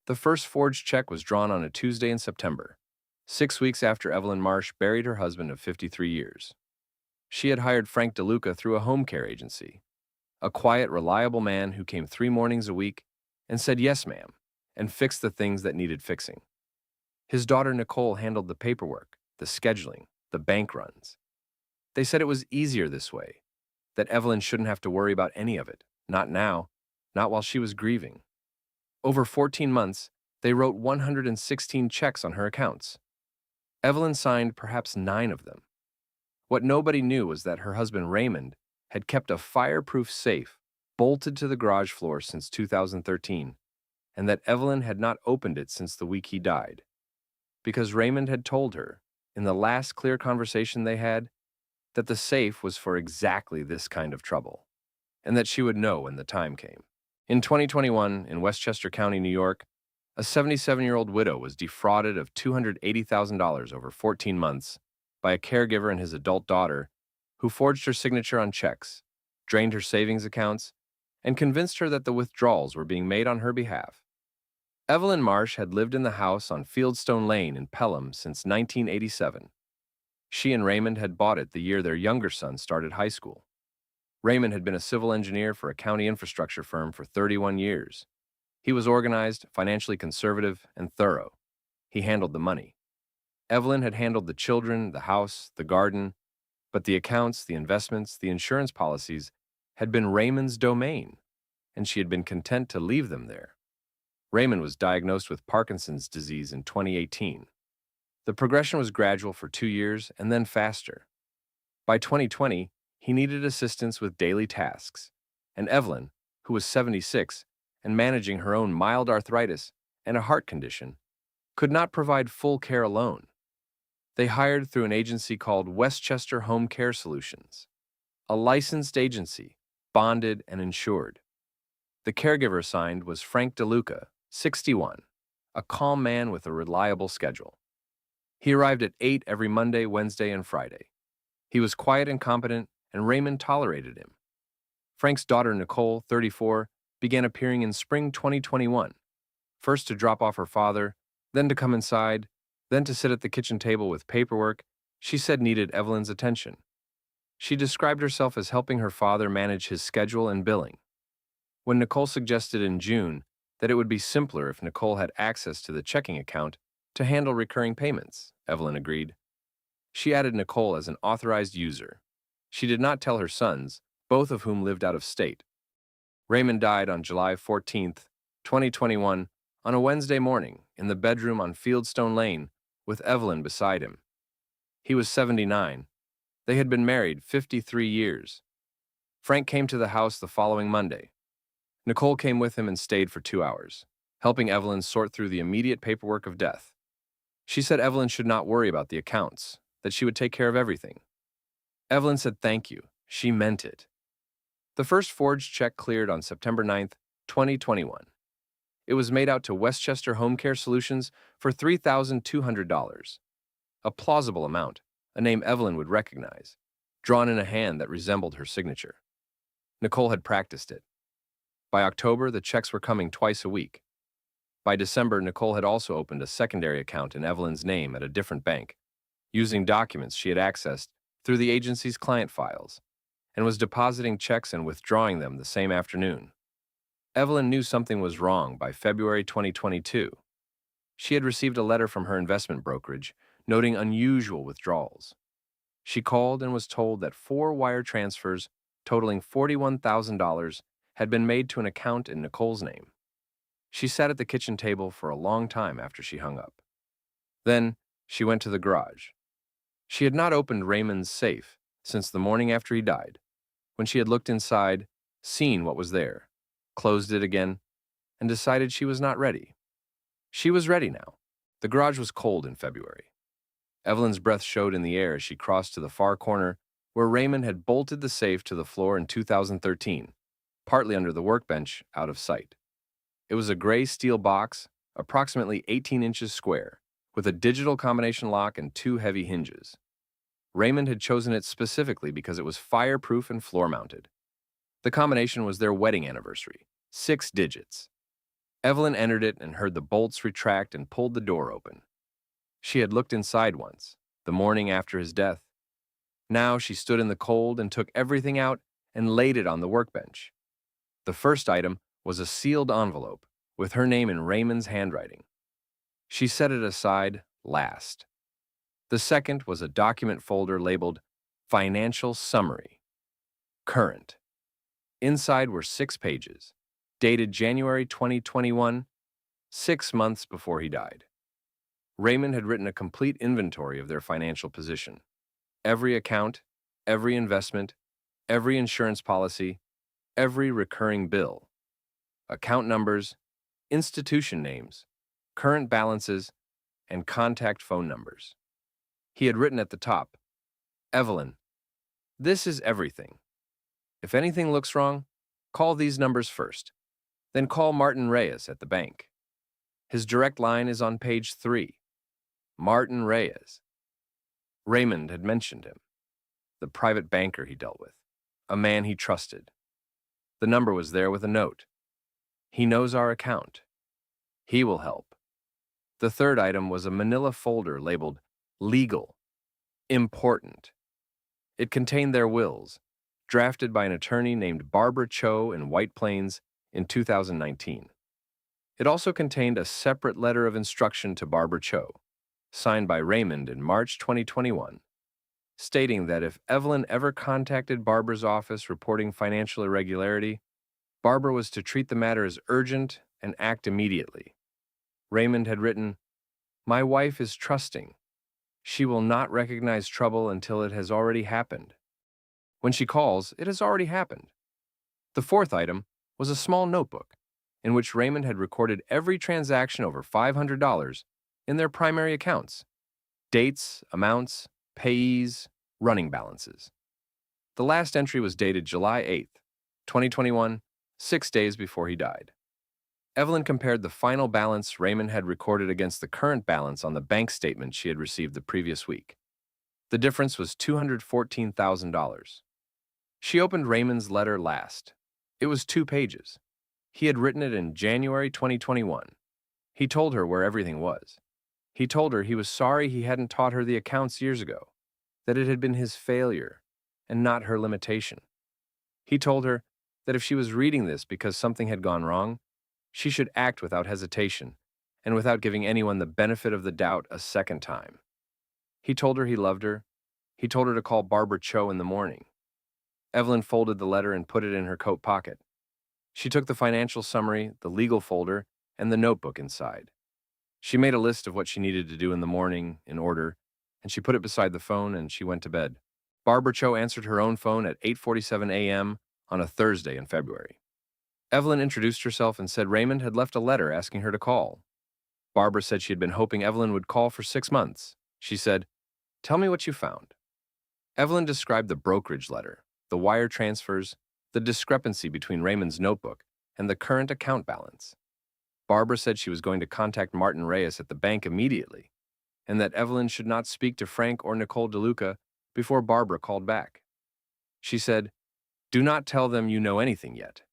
The first forged check was drawn on a Tuesday in September, 6 weeks after Evelyn Marsh buried her husband of 53 years. She had hired Frank Deluca through a home care agency, a quiet, reliable man who came 3 mornings a week and said yes, ma'am, and fixed the things that needed fixing. His daughter Nicole handled the paperwork, the scheduling, the bank runs. They said it was easier this way, that Evelyn shouldn't have to worry about any of it, not now, not while she was grieving. Over 14 months, they wrote 116 checks on her accounts. Evelyn signed perhaps 9 of them. What nobody knew was that her husband Raymond had kept a fireproof safe bolted to the garage floor since 2013, and that Evelyn had not opened it since the week he died. Because Raymond had told her, in the last clear conversation they had, that the safe was for exactly this kind of trouble, and that she would know when the time came. In 2021, in Westchester County, New York, a 77-year-old widow was defrauded of $280,000 over 14 months by a caregiver and his adult daughter who forged her signature on checks, drained her savings accounts, and convinced her that the withdrawals were being made on her behalf. Evelyn Marsh had lived in the house on Fieldstone Lane in Pelham since 1987. She and Raymond had bought it the year their younger son started high school. Raymond had been a civil engineer for a county infrastructure firm for 31 years. He was organized, financially conservative, and thorough. He handled the money. Evelyn had handled the children, the house, the garden, but the accounts, the investments, the insurance policies had been Raymond's domain, and she had been content to leave them there. Raymond was diagnosed with Parkinson's disease in 2018. The progression was gradual for 2 years and then faster. By 2020, he needed assistance with daily tasks, and Evelyn, who was 76 and managing her own mild arthritis and a heart condition, could not provide full care alone. They hired through an agency called Westchester Home Care Solutions, a licensed agency, bonded and insured. The caregiver assigned was Frank Deluca, 61, a calm man with a reliable schedule. He arrived at 8 every Monday, Wednesday, and Friday. He was quiet and competent, and Raymond tolerated him. Frank's daughter Nicole, 34, began appearing in spring 2021, first to drop off her father, then to come inside, then to sit at the kitchen table with paperwork she said needed Evelyn's attention. She described herself as helping her father manage his schedule and billing. When Nicole suggested in June that it would be simpler if Nicole had access to the checking account to handle recurring payments, Evelyn agreed. She added Nicole as an authorized user. She did not tell her sons, both of whom lived out of state. Raymond died on July 14, 2021, on a Wednesday morning in the bedroom on Fieldstone Lane with Evelyn beside him. He was 79. They had been married 53 years. Frank came to the house the following Monday. Nicole came with him and stayed for 2 hours, helping Evelyn sort through the immediate paperwork of death. She said Evelyn should not worry about the accounts, that she would take care of everything. Evelyn said thank you. She meant it. The first forged check cleared on September 9, 2021. It was made out to Westchester Home Care Solutions for $3,200, a plausible amount, a name Evelyn would recognize, drawn in a hand that resembled her signature. Nicole had practiced it. By October, the checks were coming twice a week. By December, Nicole had also opened a secondary account in Evelyn's name at a different bank, using documents she had accessed through the agency's client files, and was depositing checks and withdrawing them the same afternoon. Evelyn knew something was wrong by February 2022. She had received a letter from her investment brokerage noting unusual withdrawals. She called and was told that 4 wire transfers totaling $41,000 had been made to an account in Nicole's name. She sat at the kitchen table for a long time after she hung up. Then she went to the garage. She had not opened Raymond's safe since the morning after he died, when she had looked inside, seen what was there, closed it again, and decided she was not ready. She was ready now. The garage was cold in February. Evelyn's breath showed in the air as she crossed to the far corner where Raymond had bolted the safe to the floor in 2013, partly under the workbench, out of sight. It was a gray steel box, approximately 18 inches square, with a digital combination lock and 2 heavy hinges. Raymond had chosen it specifically because it was fireproof and floor-mounted. The combination was their wedding anniversary, 6 digits. Evelyn entered it and heard the bolts retract and pulled the door open. She had looked inside once, the morning after his death. Now she stood in the cold and took everything out and laid it on the workbench. The first item was a sealed envelope with her name in Raymond's handwriting. She set it aside last. The second was a document folder labeled Financial Summary. Current. Inside were 6 pages, dated January 2021, 6 months before he died. Raymond had written a complete inventory of their financial position. Every account, every investment, every insurance policy, every recurring bill. Account numbers, institution names, current balances, and contact phone numbers. He had written at the top, Evelyn, this is everything. If anything looks wrong, call these numbers first. Then call Martin Reyes at the bank. His direct line is on page 3. Martin Reyes. Raymond had mentioned him, the private banker he dealt with, a man he trusted. The number was there with a note. He knows our account. He will help. The third item was a manila folder labeled Legal. Important. It contained their wills, drafted by an attorney named Barbara Cho in White Plains in 2019. It also contained a separate letter of instruction to Barbara Cho, signed by Raymond in March 2021, stating that if Evelyn ever contacted Barbara's office reporting financial irregularity, Barbara was to treat the matter as urgent and act immediately. Raymond had written, "My wife is trusting. She will not recognize trouble until it has already happened. When she calls, it has already happened." The fourth item was a small notebook in which Raymond had recorded every transaction over $500 in their primary accounts, dates, amounts, payees, running balances. The last entry was dated July 8th, 2021, 6 days before he died. Evelyn compared the final balance Raymond had recorded against the current balance on the bank statement she had received the previous week. The difference was $214,000. She opened Raymond's letter last. It was 2 pages. He had written it in January 2021. He told her where everything was. He told her he was sorry he hadn't taught her the accounts years ago, that it had been his failure and not her limitation. He told her that if she was reading this because something had gone wrong, she should act without hesitation and without giving anyone the benefit of the doubt a second time. He told her he loved her. He told her to call Barbara Cho in the morning. Evelyn folded the letter and put it in her coat pocket. She took the financial summary, the legal folder, and the notebook inside. She made a list of what she needed to do in the morning in order, and she put it beside the phone and she went to bed. Barbara Cho answered her own phone at 8:47 a.m. on a Thursday in February. Evelyn introduced herself and said Raymond had left a letter asking her to call. Barbara said she had been hoping Evelyn would call for 6 months. She said, "Tell me what you found." Evelyn described the brokerage letter, the wire transfers, the discrepancy between Raymond's notebook and the current account balance. Barbara said she was going to contact Martin Reyes at the bank immediately, and that Evelyn should not speak to Frank or Nicole Deluca before Barbara called back. She said, "Do not tell them you know anything yet."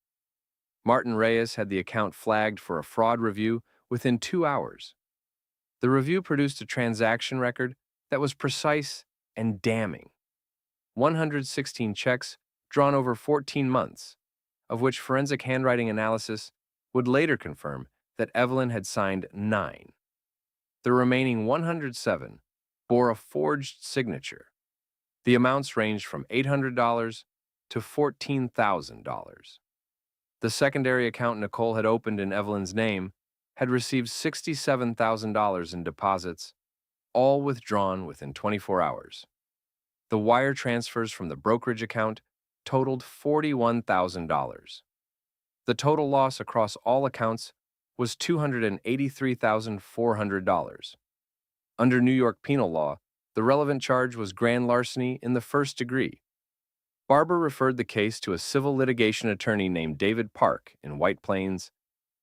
Martin Reyes had the account flagged for a fraud review within 2 hours. The review produced a transaction record that was precise and damning. 116 checks drawn over 14 months, of which forensic handwriting analysis would later confirm that Evelyn had signed 9. The remaining 107 bore a forged signature. The amounts ranged from $800 to $14,000. The secondary account Nicole had opened in Evelyn's name had received $67,000 in deposits, all withdrawn within 24 hours. The wire transfers from the brokerage account totaled $41,000. The total loss across all accounts was $283,400. Under New York penal law, the relevant charge was grand larceny in the first degree. Barbara referred the case to a civil litigation attorney named David Park in White Plains,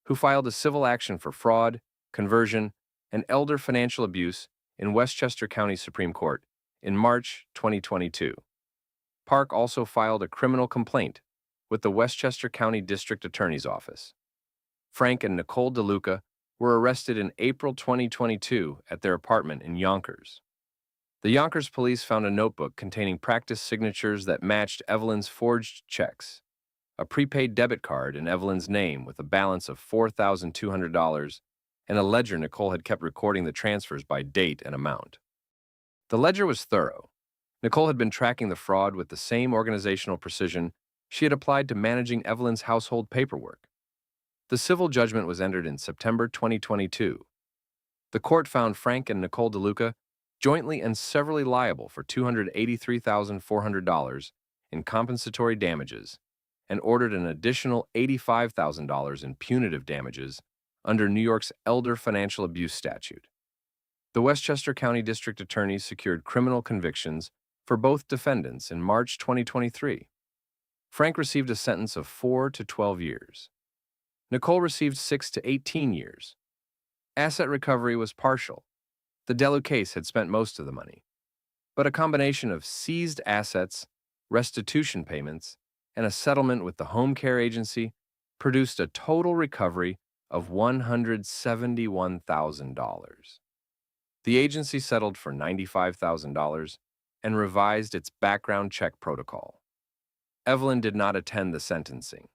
who filed a civil action for fraud, conversion, and elder financial abuse in Westchester County Supreme Court in March 2022. Park also filed a criminal complaint with the Westchester County District Attorney's Office. Frank and Nicole Deluca, were arrested in April 2022 at their apartment in Yonkers. The Yonkers police found a notebook containing practice signatures that matched Evelyn's forged checks, a prepaid debit card in Evelyn's name with a balance of $4,200, and a ledger Nicole had kept recording the transfers by date and amount. The ledger was thorough. Nicole had been tracking the fraud with the same organizational precision she had applied to managing Evelyn's household paperwork. The civil judgment was entered in September 2022. The court found Frank and Nicole Deluca jointly and severally liable for $283,400 in compensatory damages and ordered an additional $85,000 in punitive damages under New York's Elder Financial Abuse Statute. The Westchester County District Attorney secured criminal convictions for both defendants in March 2023. Frank received a sentence of 4 to 12 years. Nicole received 6 to 18 years. Asset recovery was partial. The Deluca case had spent most of the money, but a combination of seized assets, restitution payments, and a settlement with the home care agency produced a total recovery of $171,000. The agency settled for $95,000 and revised its background check protocol. Evelyn did not attend the sentencing.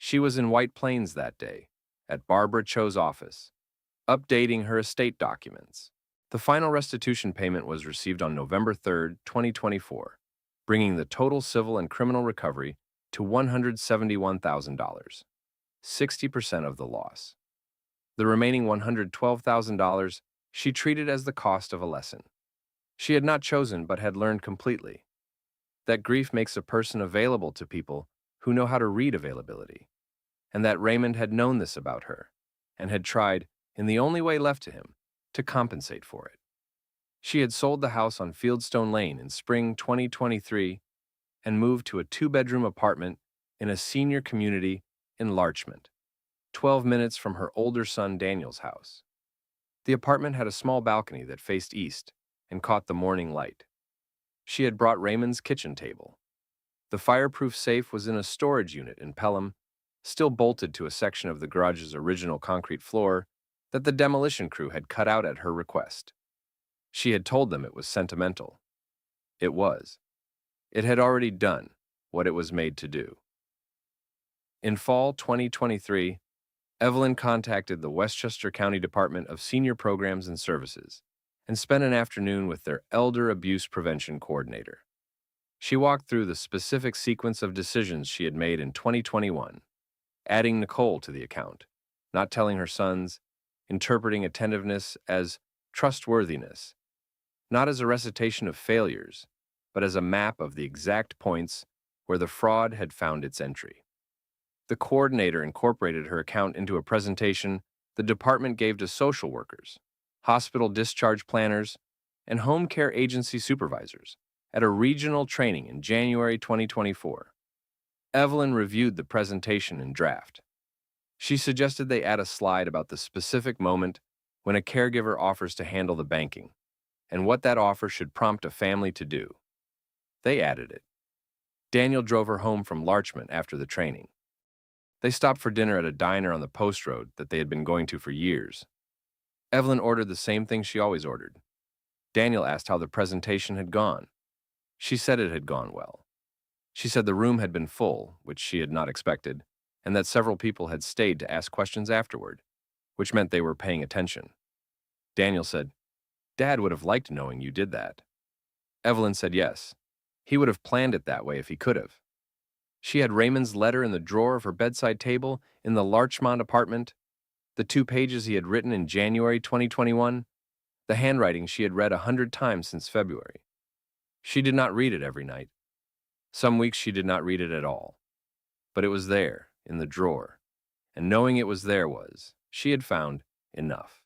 She was in White Plains that day, at Barbara Cho's office, updating her estate documents. The final restitution payment was received on November 3, 2024, bringing the total civil and criminal recovery to $171,000, 60% of the loss. The remaining $112,000 she treated as the cost of a lesson. She had not chosen but had learned completely that grief makes a person available to people who know how to read availability, and that Raymond had known this about her and had tried, in the only way left to him, to compensate for it. She had sold the house on Fieldstone Lane in spring 2023 and moved to a 2-bedroom apartment in a senior community in Larchmont, 12 minutes from her older son Daniel's house. The apartment had a small balcony that faced east and caught the morning light. She had brought Raymond's kitchen table. The fireproof safe was in a storage unit in Pelham, still bolted to a section of the garage's original concrete floor that the demolition crew had cut out at her request. She had told them it was sentimental. It was. It had already done what it was made to do. In fall 2023, Evelyn contacted the Westchester County Department of Senior Programs and Services and spent an afternoon with their Elder Abuse Prevention Coordinator. She walked through the specific sequence of decisions she had made in 2021, adding Nicole to the account, not telling her sons, interpreting attentiveness as trustworthiness, not as a recitation of failures, but as a map of the exact points where the fraud had found its entry. The coordinator incorporated her account into a presentation the department gave to social workers, hospital discharge planners, and home care agency supervisors at a regional training in January 2024. Evelyn reviewed the presentation in draft. She suggested they add a slide about the specific moment when a caregiver offers to handle the banking and what that offer should prompt a family to do. They added it. Daniel drove her home from Larchmont after the training. They stopped for dinner at a diner on the post road that they had been going to for years. Evelyn ordered the same thing she always ordered. Daniel asked how the presentation had gone. She said it had gone well. She said the room had been full, which she had not expected, and that several people had stayed to ask questions afterward, which meant they were paying attention. Daniel said, "Dad would have liked knowing you did that." Evelyn said yes. He would have planned it that way if he could have. She had Raymond's letter in the drawer of her bedside table in the Larchmont apartment, the 2 pages he had written in January 2021, the handwriting she had read 100 times since February. She did not read it every night. Some weeks she did not read it at all. But it was there, in the drawer, and knowing it was there was, she had found, enough.